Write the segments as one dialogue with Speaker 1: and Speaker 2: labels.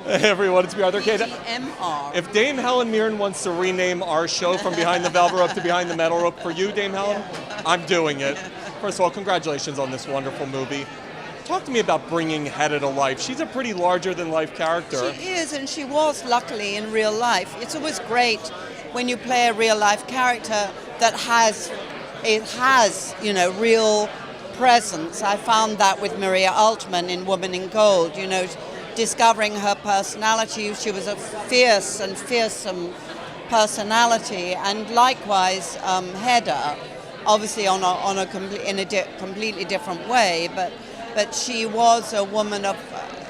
Speaker 1: Hey everyone, it's me, Arthur Kade.
Speaker 2: MR.
Speaker 1: If Dame Helen Mirren wants to rename our show from Behind the Velvet Rope to Behind the Metal Rope for you, Dame Helen, I'm doing it. First of all, congratulations on this wonderful movie. Talk to me about bringing Hedda to life. She's a pretty larger-than-life character.
Speaker 2: She is, and she was, luckily, in real life. It's always great when you play a real-life character that has real presence. I found that with Maria Altman in Woman in Gold, discovering her personality. She was a fierce and fearsome personality, and likewise Hedda, obviously in a completely different way, but she was a woman of,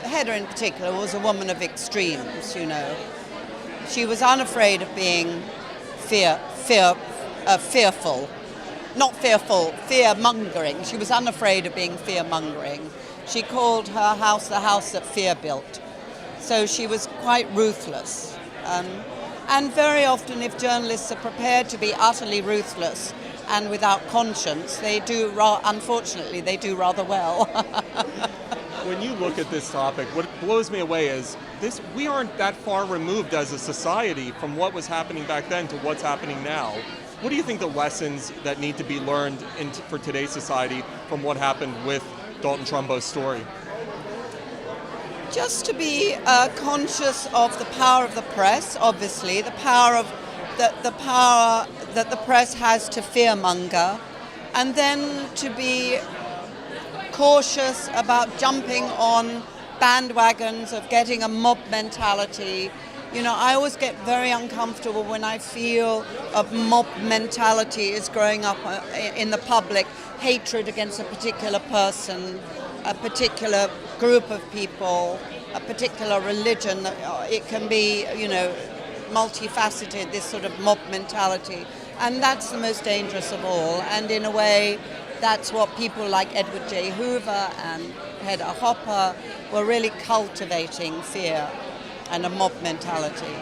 Speaker 2: Hedda in particular, was a woman of extremes, She was unafraid of being fearful. Not fearful, fear-mongering. She was unafraid of being fear-mongering. She called her house the house that fear built. So she was quite ruthless. And very often, if journalists are prepared to be utterly ruthless and without conscience, unfortunately, they do rather well.
Speaker 1: When you look at this topic, what blows me away is we aren't that far removed as a society from what was happening back then to what's happening now. What do you think the lessons that need to be learned for today's society from what happened with Dalton Trumbo's story?
Speaker 2: Just to be conscious of the power of the press, obviously, the power that the press has to fearmonger, and then to be cautious about jumping on bandwagons of getting a mob mentality. I always get very uncomfortable when I feel a mob mentality is growing up in the public, hatred against a particular person, a particular group of people, a particular religion. It can be, multifaceted, this sort of mob mentality. And that's the most dangerous of all. And in a way, that's what people like Edward J. Hoover and Hedda Hopper were really cultivating, fear and a mob mentality.